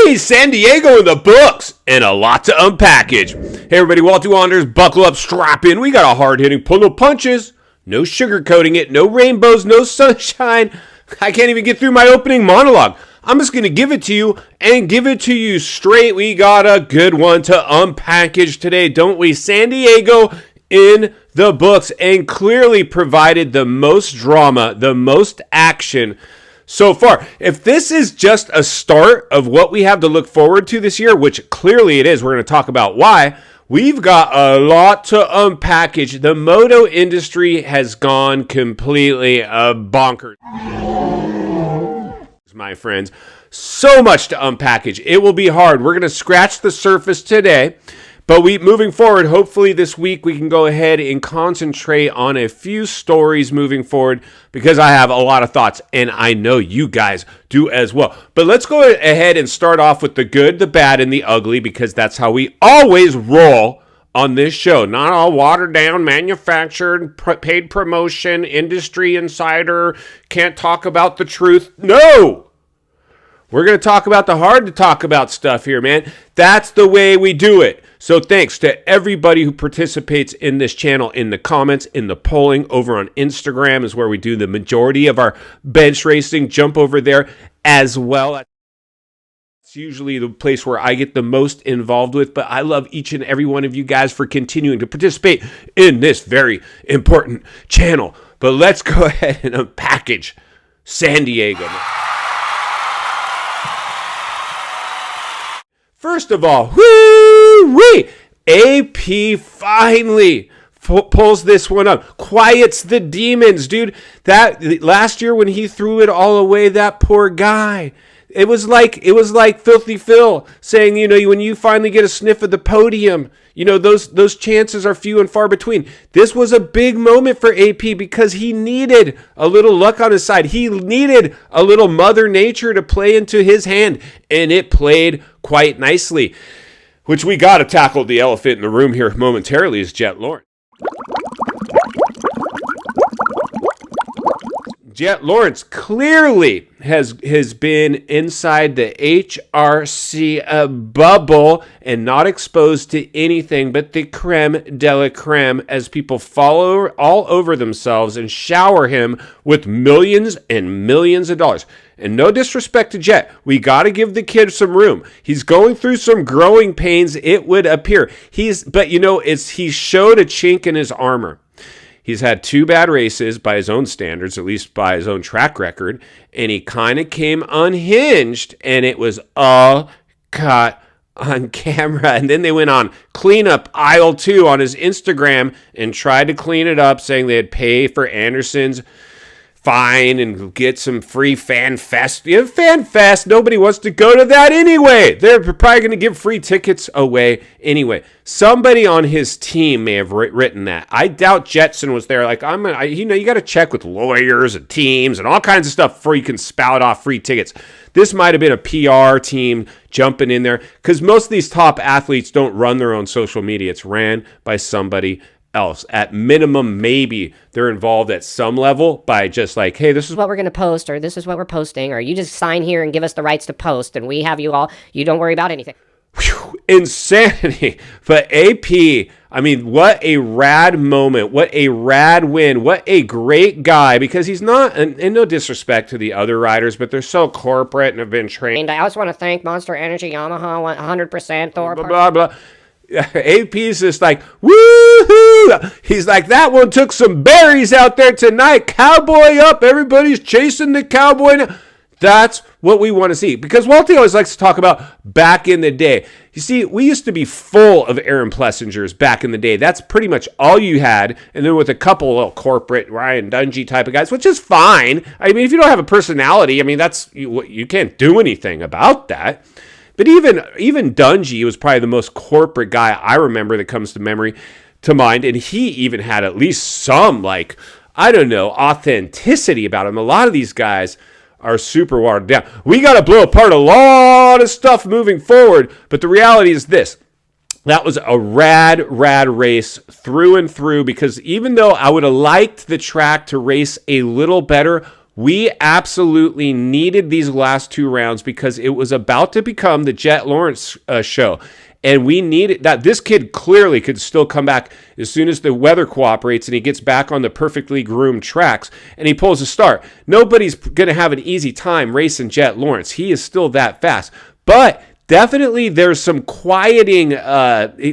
Woo-wee! San Diego in the books and a lot to unpackage. Hey everybody, Walty Wanderers, buckle up, strap in. We got a hard-hitting pull of punches. No sugarcoating it, no rainbows, no sunshine. I can't even get through my opening monologue. I'm just going to give it to you and give it to you straight. We got a good one to unpackage today, don't we? San Diego in the books and clearly provided the most drama, the most action so far. If this is just a start of what we have to look forward to this year, which clearly it is, we're going to talk about why, we've got a lot to unpackage. The moto industry has gone completely bonkers, my friends. So much to unpackage. It will be hard. We're going to scratch the surface today. But moving forward, hopefully this week we can go ahead and concentrate on a few stories moving forward because I have a lot of thoughts and I know you guys do as well. But let's go ahead and start off with the good, the bad, and the ugly because that's how we always roll on this show. Not all watered down, manufactured, paid promotion, industry insider, can't talk about the truth. No! We're going to talk about the hard to talk about stuff here, man. That's the way we do it. So thanks to everybody who participates in this channel, in the comments, in the polling. Over on Instagram is where we do the majority of our bench racing. Jump over there as well. It's usually the place where I get the most involved with, but I love each and every one of you guys for continuing to participate in this very important channel. But let's go ahead and unpackage San Diego. First of all, whoo-wee, AP finally pulls this one up. Quiets the demons, dude. That last year when he threw it all away, that poor guy. It was like Filthy Phil saying, when you finally get a sniff of the podium, those chances are few and far between. This was a big moment for AP because he needed a little luck on his side. He needed a little Mother Nature to play into his hand, and it played quite nicely, which we got to tackle the elephant in the room here momentarily is Jett Lawrence. Jett Lawrence clearly has been inside the HRC bubble and not exposed to anything but the creme de la creme as people fall all over themselves and shower him with millions and millions of dollars. And no disrespect to Jett, we got to give the kid some room. He's going through some growing pains, it would appear. He showed a chink in his armor. He's had 2 bad races by his own standards, at least by his own track record, and he kind of came unhinged, and it was all caught on camera. And then they went on cleanup aisle 2 on his Instagram and tried to clean it up, saying they'd pay for Anderson's fine and get some free fan fest. Fan fest, nobody wants to go to that anyway. They're probably going to give free tickets away anyway. Somebody on his team may have written that. I doubt Jetson was there. Like, you got to check with lawyers and teams and all kinds of stuff before you can spout off free tickets. This might have been a PR team jumping in there because most of these top athletes don't run their own social media. It's ran by somebody else. At minimum, maybe they're involved at some level by just like, hey, this is what we're going to post, or this is what we're posting, or you just sign here and give us the rights to post, and we have you all. You don't worry about anything. Whew, insanity. But AP, what a rad moment. What a rad win. What a great guy, because he's not, and no disrespect to the other riders, but they're so corporate and have been trained. I also want to thank Monster Energy, Yamaha, 100%, Thor. Blah, blah, blah. AP's just like, woohoo! He's like, that one took some berries out there tonight. Cowboy up. Everybody's chasing the cowboy now. That's what we want to see. Because Walty always likes to talk about back in the day. You see, we used to be full of Aaron Plessingers back in the day. That's pretty much all you had. And then with a couple little corporate Ryan Dungey type of guys, which is fine. If you don't have a personality, that's you can't do anything about that. But even Dungey was probably the most corporate guy I remember that comes to mind. And he even had at least some, authenticity about him. A lot of these guys are super watered down. We got to blow apart a lot of stuff moving forward. But the reality is this. That was a rad race through and through, because even though I would have liked the track to race a little better, We absolutely needed these last 2 rounds because it was about to become the Jett Lawrence show. And we needed that. This kid clearly could still come back as soon as the weather cooperates and he gets back on the perfectly groomed tracks and he pulls a start. Nobody's going to have an easy time racing Jett Lawrence. He is still that fast. But definitely there's some quieting.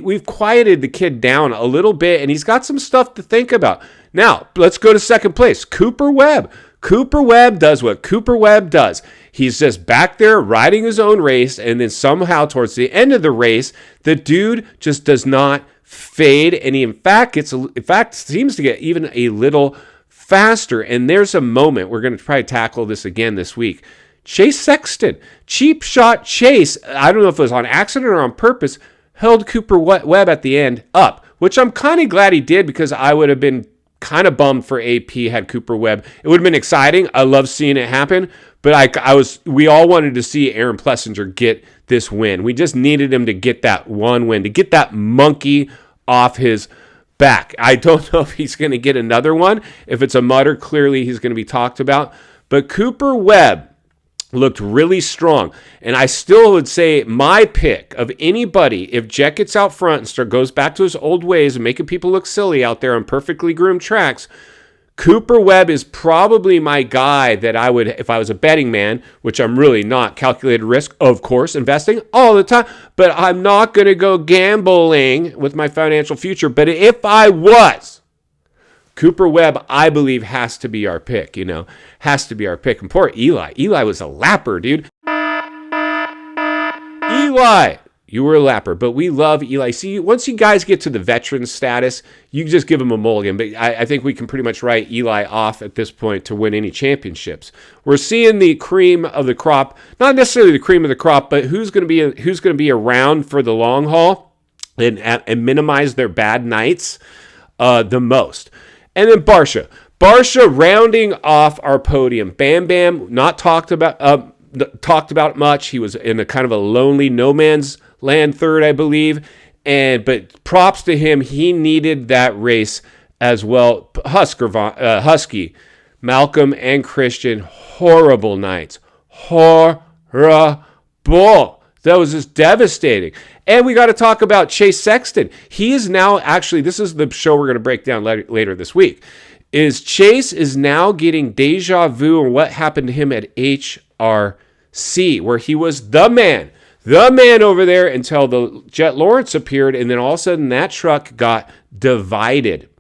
We've quieted the kid down a little bit and he's got some stuff to think about. Now, let's go to second place. Cooper Webb. Cooper Webb does what Cooper Webb does. He's just back there riding his own race, and then somehow towards the end of the race, the dude just does not fade, and he in fact seems to get even a little faster. And there's a moment, we're going to try to tackle this again this week. Chase Sexton, cheap shot Chase, I don't know if it was on accident or on purpose, held Cooper Webb at the end up, which I'm kind of glad he did because I would have been kind of bummed for AP had Cooper Webb. It would have been exciting. I love seeing it happen, but we all wanted to see Aaron Plessinger get this win. We just needed him to get that one win, to get that monkey off his back. I don't know if he's going to get another one. If it's a mutter, clearly he's going to be talked about. But Cooper Webb looked really strong. And I still would say my pick of anybody, if Jett gets out front and goes back to his old ways and making people look silly out there on perfectly groomed tracks, Cooper Webb is probably my guy that I would, if I was a betting man, which I'm really not, calculated risk, of course, investing all the time, but I'm not going to go gambling with my financial future. But if I was, Cooper Webb, I believe, has to be our pick, has to be our pick. And poor Eli. Eli was a lapper, dude. Eli, you were a lapper, but we love Eli. See, once you guys get to the veteran status, you just give him a mulligan. But I think we can pretty much write Eli off at this point to win any championships. We're seeing the cream of the crop, not necessarily the cream of the crop, but who's going to be around for the long haul and minimize their bad nights the most. And then Barsha rounding off our podium. Bam Bam, not talked about much. He was in a kind of a lonely no man's land third, I believe. But props to him. He needed that race as well. Husky, Malcolm, and Christian, horrible nights. Horrible. That was just devastating. And we got to talk about Chase Sexton. He is now actually, this is the show we're going to break down later this week, is Chase is now getting deja vu on what happened to him at HRC, where he was the man over there until the Jett Lawrence appeared, and then all of a sudden that truck got divided.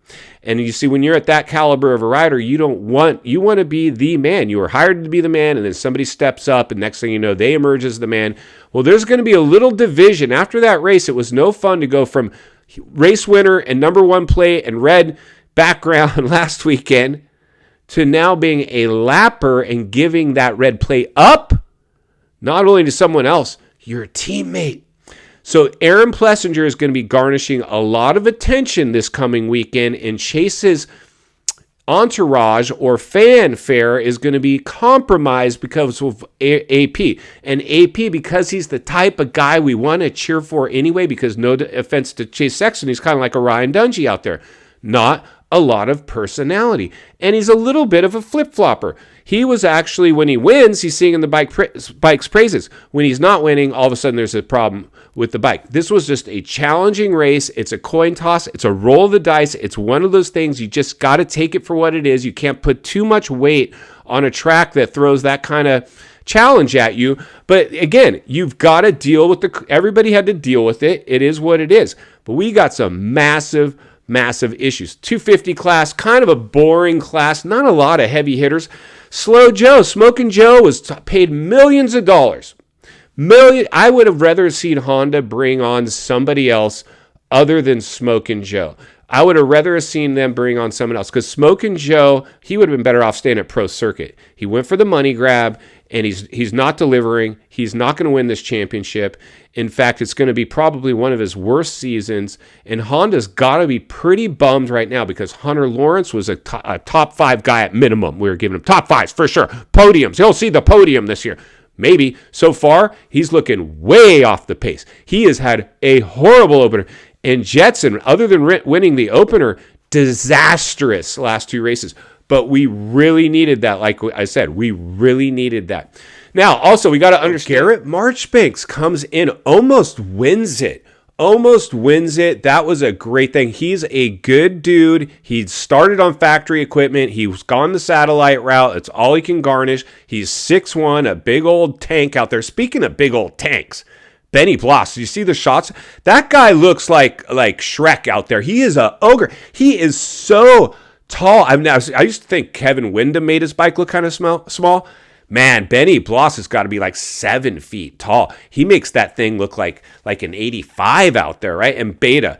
And you see, when you're at that caliber of a rider, you want to be the man. You were hired to be the man, and then somebody steps up, and next thing you know, they emerge as the man. Well, there's going to be a little division. After that race, it was no fun to go from race winner and number one plate and red background last weekend to now being a lapper and giving that red plate up, not only to someone else, your teammate. So Aaron Plessinger is going to be garnishing a lot of attention this coming weekend, and Chase's entourage or fanfare is going to be compromised because of AP. And AP, because he's the type of guy we want to cheer for anyway, because no offense to Chase Sexton, he's kind of like a Ryan Dungey out there. Not a lot of personality. And he's a little bit of a flip-flopper. He was actually, when he wins, he's singing the bike's praises. When he's not winning, all of a sudden there's a problem with the bike. This was just a challenging race. It's a coin toss. It's a roll of the dice. It's one of those things you just got to take it for what it is. You can't put too much weight on a track that throws that kind of challenge at you. But again, you've got to deal with everybody had to deal with it. It is what it is. But we got some massive issues. 250 class, kind of a boring class, not a lot of heavy hitters. Slow Joe, Smoking Joe was paid millions of dollars. I would have rather seen Honda bring on somebody else other than Smoking Joe. I would have rather seen them bring on someone else because Smoking Joe, he would have been better off staying at Pro Circuit. He went for the money grab, and he's not delivering. He's not going to win this championship. In fact, it's going to be probably one of his worst seasons, and Honda's got to be pretty bummed right now because Hunter Lawrence was a top 5 guy at minimum. We were giving him top 5s for sure. Podiums. He'll see the podium this year. Maybe. So far, he's looking way off the pace. He has had a horrible opener. And Jetson, other than winning the opener, disastrous last 2 races. but we really needed that. Like I said, we really needed that. Now, also, we got to understand, Garrett Marchbanks comes in, almost wins it. That was a great thing. He's a good dude. He started on factory equipment. He's gone the satellite route. It's all he can garnish. He's 6'1", a big old tank out there. Speaking of big old tanks, Benny Bloss, you see the shots? That guy looks like Shrek out there. He is a ogre. He is so tall. I used to think Kevin Windham made his bike look kind of small. Man, Benny Bloss has got to be like 7 feet tall. He makes that thing look like an 85 out there, right? And Beta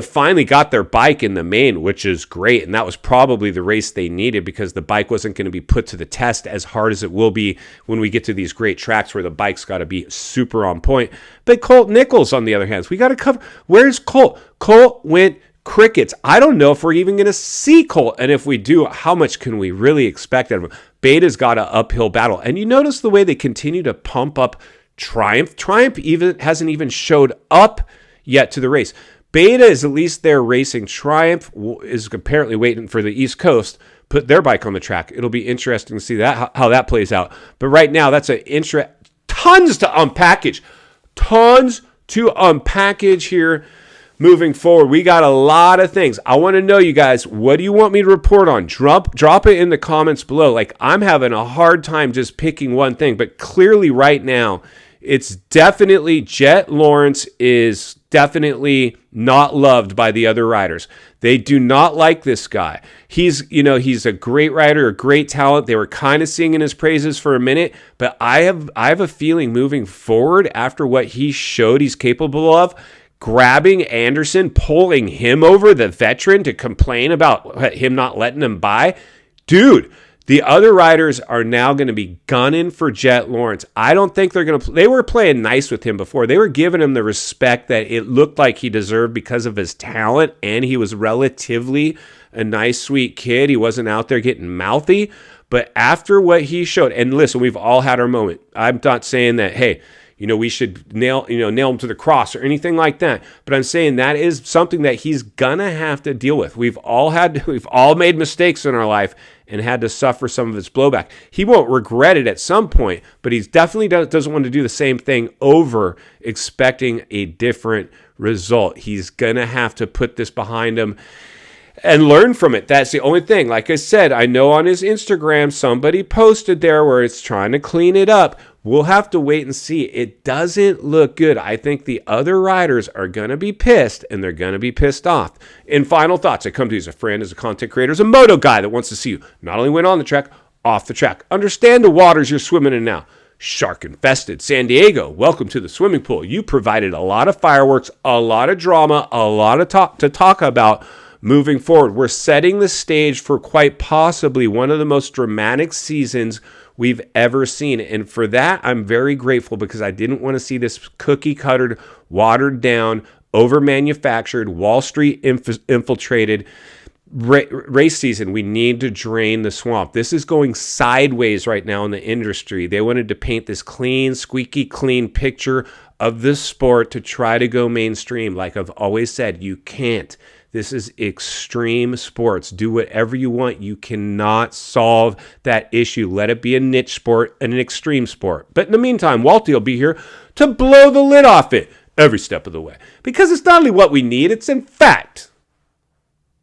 finally got their bike in the main, which is great. And that was probably the race they needed, because the bike wasn't going to be put to the test as hard as it will be when we get to these great tracks where the bike's got to be super on point. But Colt Nichols, on the other hand, we got to cover. Where's Colt? Colt went crickets. I don't know if we're even going to see Colt. And if we do, how much can we really expect out of him? Beta's got an uphill battle. And you notice the way they continue to pump up Triumph. Triumph hasn't even showed up yet to the race. Beta is at least there racing. Triumph is apparently waiting for the East Coast, put their bike on the track. It'll be interesting to see that how that plays out. But right now, that's tons to unpackage. Tons to unpackage here. Moving forward, we got a lot of things. I want to know, you guys, what do you want me to report on? Drop it in the comments below. Like, I'm having a hard time just picking one thing, but clearly right now, it's definitely Jett Lawrence is definitely not loved by the other riders. They do not like this guy. He's a great rider, a great talent. They were kind of singing his praises for a minute, but I have a feeling moving forward, after what he showed he's capable of, grabbing Anderson, pulling him over, the veteran, to complain about him not letting him by. Dude, the other riders are now going to be gunning for Jett Lawrence. I don't think they're going to. They were playing nice with him before. They were giving him the respect that it looked like he deserved because of his talent, and he was relatively a nice, sweet kid. He wasn't out there getting mouthy. But after what he showed, and listen, we've all had our moment. I'm not saying that, hey, we should nail him to the cross or anything like that. But I'm saying that is something that he's gonna have to deal with. We've all made mistakes in our life and had to suffer some of its blowback. He won't regret it at some point, but he definitely doesn't want to do the same thing over, expecting a different result. He's gonna have to put this behind him and learn from it. That's the only thing. Like I said, I know on his Instagram, somebody posted there where it's trying to clean it up. We'll have to wait and see. It doesn't look good. I think the other riders are going to be pissed, and they're going to be pissed off. In final thoughts, I come to you as a friend, as a content creator, as a moto guy that wants to see you not only win on the track, off the track. Understand the waters you're swimming in now. Shark-infested San Diego, welcome to the swimming pool. You provided a lot of fireworks, a lot of drama, a lot of talk to talk about. Moving forward, we're setting the stage for quite possibly one of the most dramatic seasons we've ever seen. And for that, I'm very grateful, because I didn't want to see this cookie-cuttered, watered-down, over-manufactured, Wall Street infiltrated race season. We need to drain the swamp. This is going sideways right now in the industry. They wanted to paint this clean, squeaky clean picture of this sport to try to go mainstream. Like I've always said, you can't. This is extreme sports. Do whatever you want. You cannot solve that issue. Let it be a niche sport and an extreme sport. But in the meantime, Walty will be here to blow the lid off it every step of the way. Because it's not only what we need, it's in fact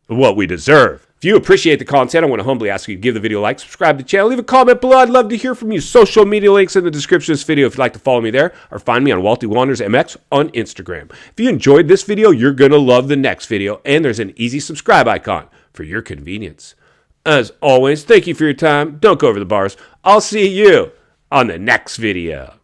what we deserve. If you appreciate the content, I want to humbly ask you to give the video a like, subscribe to the channel, leave a comment below. I'd love to hear from you. Social media links in the description of this video if you'd like to follow me there, or find me on Walty Wanders MX on Instagram. If you enjoyed this video, you're going to love the next video, and there's an easy subscribe icon for your convenience. As always, thank you for your time. Don't go over the bars. I'll see you on the next video.